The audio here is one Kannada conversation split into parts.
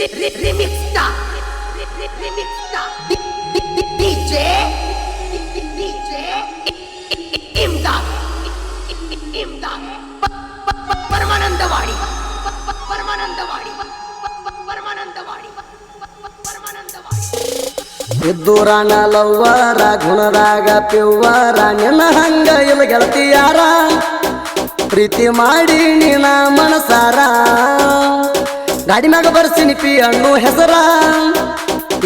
DJ इमदाद परमानंदवाडी ಇದ್ದೂರಾನ ಲವ್ವರ ಗುಣದಾಗ ಪಿವ್ವರ ನಿನ್ನ ಹಂಗ ಇಲ್ಲ ಗೆಳತಿ ಯಾರ ಪ್ರೀತಿ ಮಾಡಿ ನೀನ ಮನಸಾರ ಗಾಡಿ ಮ್ಯಾಗ ಬರ್ಸಿನಿ ಪಿ ಅಣ್ಣು ಹೆಸರ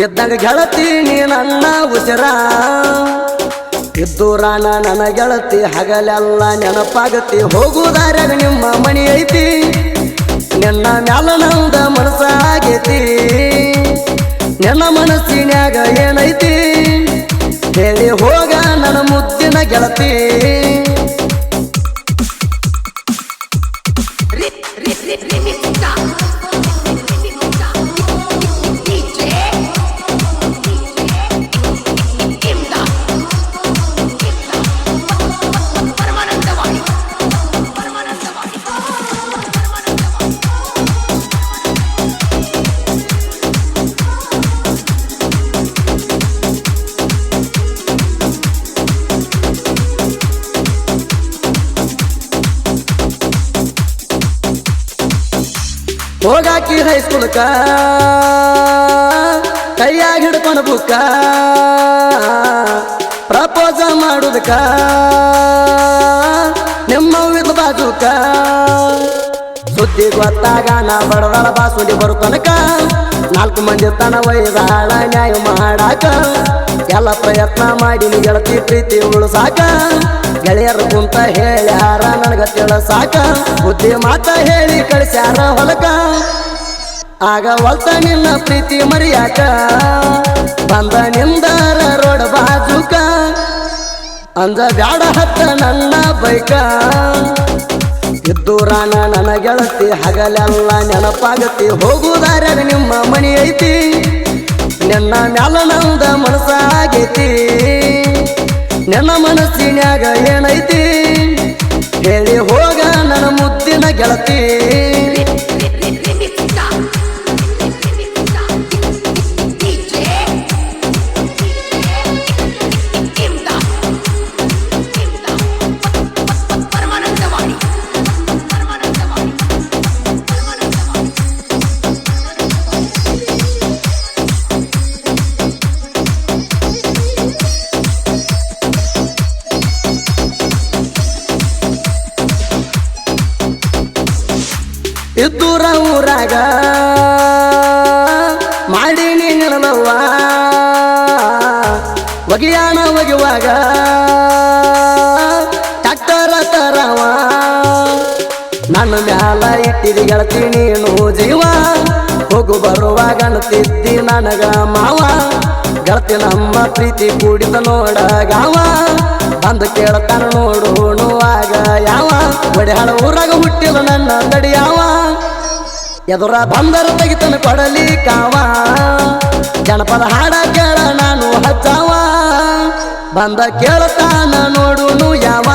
ಇದ್ದಾಗ ಗೆಳತಿ ನೀ ನನ್ನ ಉಸಿರ ಇದ್ದೂರಾನ ನನ್ನ ಗೆಳತಿ ಹಗಲೆಲ್ಲ ನೆನಪಾಗತಿ ಹೋಗುದಾರ್ಯಾಗ ನಿಮ್ಮ ಮನಿ ಐತಿ ನಿನ್ನ ಮ್ಯಾಲ ನಂದ ಮನಸ್ಸಾಗೈತಿ ನಿನ್ನ ಮನಸ್ಸಿನ್ಯಾಗ ಏನೈತಿ ಹೇಳಿ ಹೋಗ ನನ್ನ ಮುದ್ದಿನ ಗೆಳತಿ ಹೋಗಾಕಿ ಹೈಸ್ಕೂಲ್ಕ ಕೈಯಾಗ ಹಿಡ್ಕೊಂಡು ಬುಕ್ಕ ಪ್ರಪೋಸ ಮಾಡುದಕ್ಕ ನಿಮ್ಮ ವಿಧ ಬಾಜುಕ ಸುದ್ದಿ ಗೊತ್ತಾಗ ನಾ ಬಡದಾಳ ಬಾಸುಂಡಿ ಬರುತ್ತನಕ 4 ಮಂದಿ ತನ ವೈದಾಳ ನ್ಯಾಯ ಮಾಡಾಕ ಎಲ್ಲ ಪ್ರಯತ್ನ ಮಾಡಿ ನೀ ಗೆಳತಿ ಪ್ರೀತಿ ಉಳಿಸಾಕ ಗೆಳೆಯರು ಕುಂತ ಹೇಳ್ಯಾರ ನನಗ ತಿಳಸಾಕ ಬುದ್ಧಿ ಮಾತ ಹೇಳಿ ಕಳಿಸ್ಯಾರ ಹೊಲಕ ಆಗ ಒಲ್ತ ನಿನ್ನ ಪ್ರೀತಿ ಮರಿಯಾಕ ಬಂದ ನಿಂದಾರ ರೋಡ್ ಬಾಜುಕ ಅಂದ ಬ್ಯಾಡ ಹತ್ತ ನನ್ನ ಬೈಕ ಇದ್ದೂರಾನ ನನ್ನ ಗೆಳತಿ ಹಗಲೆಲ್ಲ ನೆನಪಾಗತಿ ಹೋಗುದಾರ್ಯಾಗ ನಿಮ್ಮ ಮನಿ ಐತಿ ನಿನ್ನ ಮ್ಯಾಲ ನಂದ ಮನಸ್ಸಾಗೈತಿ ನಿನ್ನ ಮನಸ್ಸಿನ್ಯಾಗ ಏನೈತಿ ಹೇಳಿ ಹೋಗ ನನ್ನ ಮುದ್ದಿನ ಗೆಳತಿ ಇದ್ದೂರ ಊರಾಗ ಮಾಡಿ ನೀನಲ್ಲವ್ವ ಒಗಿಯಾಣ ಒಗಿವಾಗ ಟ್ಯಾಕ್ಟರ ತರವ ನನ್ನ ಮ್ಯಾಲ ಇಟ್ಟಿದಿ ಗೆಳತಿ ನೀನು ಜೀವ ಹೋಗು ಬರುವಾಗ ಅನ್ತಿದ್ದಿ ನನಗ ಮಾವ ಗೆಳತಿ ನಮ್ಮ ಪ್ರೀತಿ ಕೂಡಿದ ನೋಡಗಾವ ಬಂದು ಕೇಳ್ತಾನ ನೋಡುವಾಗ ಯಾವ ಒಡೆಹಾಳ ಊರಾಗ ಹುಟ್ಟಿದ ನನ್ನ ತಡಿಯಾವ ಎದುರ ಬಂದರ ತೆಗಿತನ ಕೊಡಲಿ ಕಾವ ಜನಪದ ಹಾಡ ಕೇಳ ನಾನು ಹಚ್ಚಾವ ಬಂದ ಕೇಳ್ತಾನ ನೋಡುನು ಯಾವ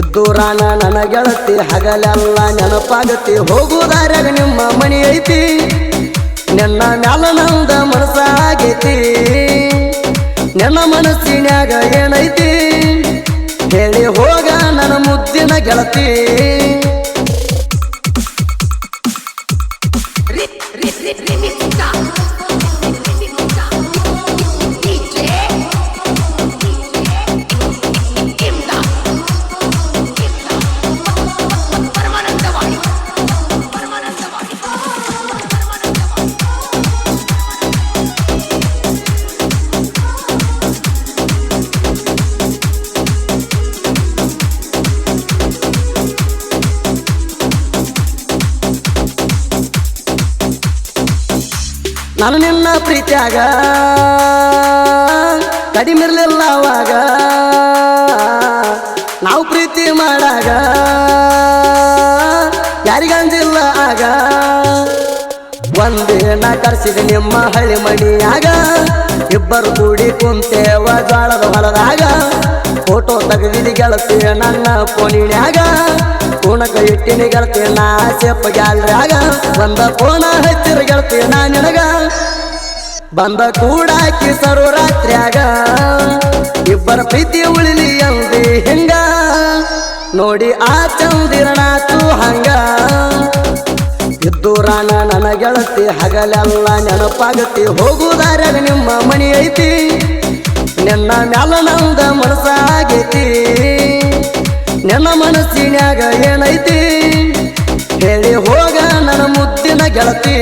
ಇದ್ದೂರಾನ ನನ್ನ ಗೆಳತಿ ಹಗಲೆಲ್ಲ ನೆನಪಾಗತಿ ಹೋಗುದಾರ್ಯಾಗ ನಿಮ್ಮ ಮನಿ ಐತಿ ನಿನ್ನ ಮ್ಯಾಲ ನಂದ ಮನಸ್ಸಾಗೈತಿ ನಿನ್ನ ಮನಸ್ಸಿನ್ಯಾಗ ಏನೈತಿ ಹೇಳಿ ಹೋಗ ನನ್ನ ಮುದ್ದಿನ ಗೆಳತಿ ನಾನು ನಿನ್ನ ಪ್ರೀತಿಯಾಗ ಕಡಿಮಿರ್ಲಿಲ್ಲ ಅವಾಗ ನಾವು ಪ್ರೀತಿ ಮಾಡಾಗ ಯಾರಿಗಂಜಿಲ್ಲ ಆಗ ಒಂದಿನ ಕರ್ಸಿದ ನಿಮ್ಮ ಹಳ್ಳಿ ಮಣಿಯಾಗ ಇಬ್ಬರು ಕೂಡಿ ಕುಂತೇವ ಜ್ವಾಳದ ಹೊಲದಾಗ ಫೋಟೋ ತೆಗೆದಿದಿ ಗೆಳತಿ ನನ್ನ ಫೋನಿನ್ಯಾಗ ಕೂಣಕ ಇಟ್ಟಿನಿ ಗೆಳತಿ ನಾ ಸೇಪ ಗ್ಯಾಲ್ರ್ಯಾಗ ಒಂದ ಕೋಣ ಹಚ್ಚಿರ ಗೆಳತಿ ನಾ ನಿನಗ ಬಂದ ಕೂಡಾಕಿ ಸರು ರಾತ್ರ್ಯಾಗ ಇಬ್ಬರ ಪ್ರೀತಿ ಉಳಿಲಿ ಅಂದಿ ಹಿಂಗ ನೋಡಿ ಆ ಚಂದಿರನಾತು ಹಂಗ ಇದ್ದೂರಾನ ನನ್ನ ಗೆಳತಿ ಹಗಲೆಲ್ಲ ನೆನಪಾಗತಿ ಹೋಗುದಾರ್ಯಾಗ ನಿಮ್ಮ ಮನಿ ಐತಿ ನಿನ್ನ ಮ್ಯಾಲ ನಂದ ಮನಸ್ಸಾಗೈತಿ ನಿನ್ನ ಮನಸ್ಸಿನ್ಯಾಗ ಏನೈತಿ ಹೇಳಿ ಹೋಗ ನನ್ನ ಮುದ್ದಿನ ಗೆಳತಿ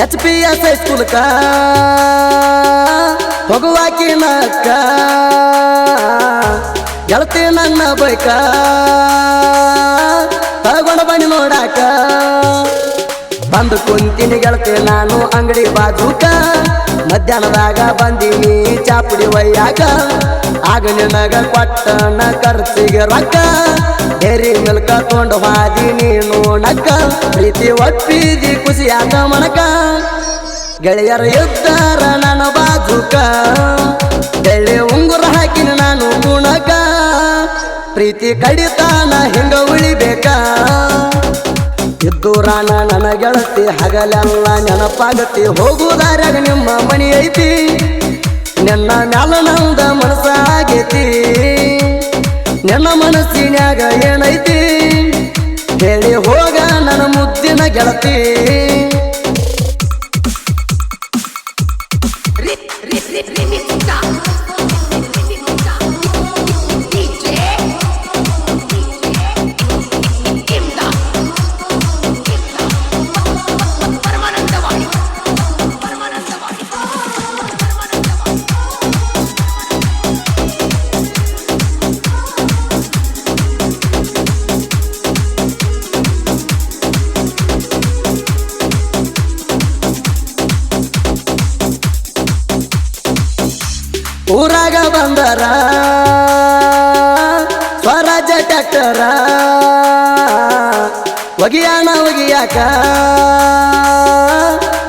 HPS ಹೈಸ್ಕೂಲ್ಕ ಹೋಗುವಾಕಿ ನಕ್ಕ ಗೆಳತಿ ನನ್ನ ಬೈಕ ತಗೊಂಡ ಬನ್ನಿ ನೋಡಾಕ ಬಂದು ಕುಂತೀನಿ ಗೆಳತಿ ನಾನು ಅಂಗಡಿ ಬಾಜೂಕ ಮಧ್ಯಾಹ್ನದಾಗ ಬಂದೀನಿ ಚಾಪುಡಿ ಒಯ್ಯಾಕ ಆಗ ನಿನಗ ಕೊಟ್ಟನ ಖರ್ಚಿಗೆ ರೊಕ್ಕ ಡೇರಿ ಮಿಲ್ಕ ತೊಂಡು ಹಾದಿ ನೀನು ನಕ್ಕ ಪ್ರೀತಿ ಒಪ್ಪಿದಿ ಖುಷಿಯಾದ ಮನಕ ಗೆಳೆಯರ ಇದ್ದಾರ ನನ್ನ ಬಾಜುಕ ಬೆಳ್ಳಿ ಉಂಗುರ ಹಾಕಿನ ನಾನು ಗುಣಕ ಪ್ರೀತಿ ಕಡಿತಾನ ಹಿಂಗ ಉಳಿಬೇಕ ಇದ್ದೂರಾನ ನನ್ನ ಗೆಳತಿ ಹಗಲೆಲ್ಲ ನೆನಪಾಗತಿ ಹೋಗುದಾರ್ಯಾಗ ನಿಮ್ಮ ಮನಿ ಐತಿ ನಿನ್ನ ಮ್ಯಾಲ ನಂದ ಮನಸ್ಸಾಗೈತಿ ನಿನ್ನ ಮನಸ್ಸಿನ್ಯಾಗ ಏನೈತಿ ಹೇಳಿ ಹೋಗ ನನ್ನ ಮುದ್ದಿನ ಗೆಳತಿ ಊರಾಗ ಬಂದರ ಸ್ವರಾಜ್ಯ ಟ್ಯಾಕ್ಟರ ಒಗಿಯಾಕ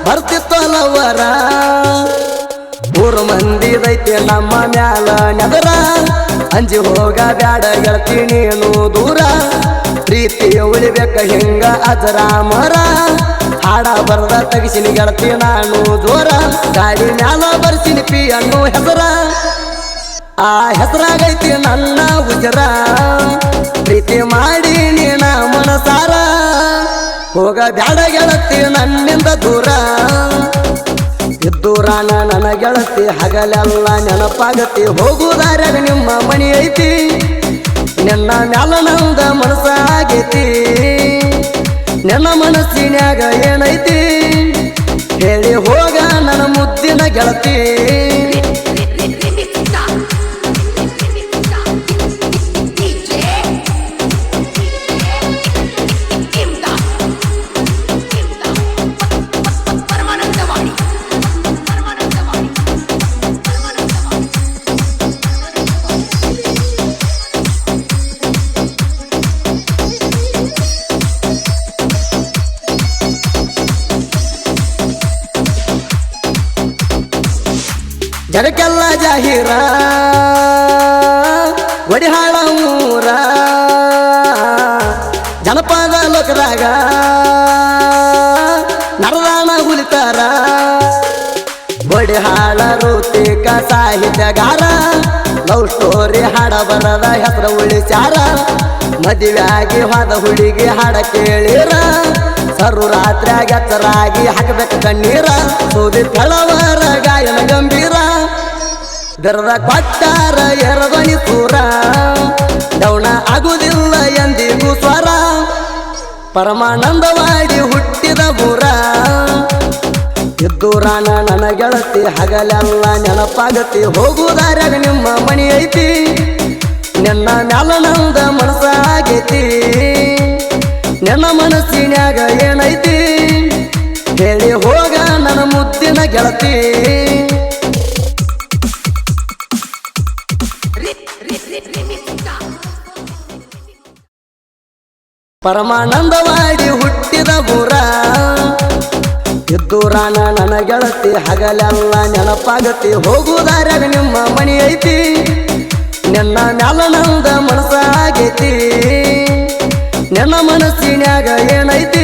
ಬರ್ತಿತ್ತಲವರ ಊರು ಮಂದಿದೈತೆ ನಮ್ಮ ಮ್ಯಾಲ ನೆದರ ಅಂಜಿ ಹೋಗ ಬ್ಯಾಡ ಗೆಳತಿ ನೀನು ದೂರ ಪ್ರೀತಿ ಉಳಿಬೇಕ ಹಿಂಗ ಅಜರಾಮರ ಹಾಡ ಬರದ ತಗಿಸಿನಿ ಗೆಳತಿ ನಾನು ಜೋರ ಗಾಡಿ ಮ್ಯಾಲ ಬರ್ಸಿನಿ ಪಿ ಅನ್ನೋ ಹೆಸರ ಆ ಹೆಸರಾಗೈತಿ ನನ್ನ ಉಜರ ಪ್ರೀತಿ ಮಾಡಿ ನೀನ ಮನಸಾರ ಹೋಗ ಬ್ಯಾಡ ಗೆಳತಿ ನನ್ನಿಂದ ದೂರ ಇದ್ದೂರಾನ ನನ್ನ ಗೆಳತಿ ಹಗಲೆಲ್ಲ ನೆನಪಾಗತಿ ಹೋಗುದಾರ್ಯಾಗ ನಿಮ್ಮ ಮನಿ ಐತಿ ನಿನ್ನ ಮ್ಯಾಲ ನಂದ ಮನಸ್ಸಾಗೈತಿ ನಿನ್ನ ಮನಸ್ಸಿನ್ಯಾಗ ಏನೈತಿ ಹೇಳಿ ಹೋಗ ನನ್ನ ಮುದ್ದಿನ ಗೆಳತಿ ಜಗಕ್ಕೆಲ್ಲ ಜಾಹೀರ ಒಡಿಹಾಳ ಊರ ಜನಪದ ಲೋಕದಾಗ ನರದಾನ ಹುಲಿತಾರ ಒಡಿಹಾಳ ಋತಿಕ ಸಾಹಿತ್ಯಗಾರ ಲವ್ ಸ್ಟೋರಿ ಹಾಡ ಬರದ ಹೆಸರು ಉಳಿಸ್ಯಾರ ಮದುವೆಯಾಗಿ ಹೋದ ಹುಡುಗಿ ಹಾಡ ಕೇಳಿರ ಸರು ರಾತ್ರಿಯಾಗ ಎಚ್ಚರಾಗಿ ಹಾಕಬೇಕು ಕಣ್ಣೀರ ಸೋದಿ ತಳವರ ಗಾಯನ ಗಂಭೀರ ಗರ್ವ ಕೊಟ್ಟಾರ ಎರವನಿ ಸೂರ ಡೌಣ ಆಗುವುದಿಲ್ಲ ಎಂದಿಗೂ ಸ್ವರ ಪರಮಾನಂದವಾಡಿ ಹುಟ್ಟಿದ ಊರ ಇದ್ದೂರಾನ ನನ್ನ ಗೆಳತಿ ಹಗಲೆಲ್ಲ ನೆನಪಾಗತಿ ಹೋಗುದಾರ್ಯಾಗ ನಿಮ್ಮ ಮನಿ ಐತಿ ನಿನ್ನ ಮ್ಯಾಲ ನಂದ ಮನಸ್ಸಾಗೈತಿ ನನ್ನ ಮನಸ್ಸಿನ್ಯಾಗ ಏನೈತಿ ಹೇಳಿ ಹೋಗ ನನ್ನ ಮುದ್ದಿನ ಗೆಳತಿ ಪರಮಾನಂದವಾಡಿ ಹುಟ್ಟಿದ ಊರ ಇದ್ದೂರಾನ ನನ್ನ ಗೆಳತಿ ಹಗಲೆಲ್ಲ ನೆನಪಾಗತಿ ಹೋಗುದಾರ್ಯಾಗ ನಿಮ್ಮ ಮನಿ ಐತಿ ನಿನ್ನ ಮ್ಯಾಲ ನಂದ ಮನಸ್ಸಾಗೈತಿ ನನ್ನ ಮನಸ್ಸಿನ್ಯಾಗ ಏನೈತಿ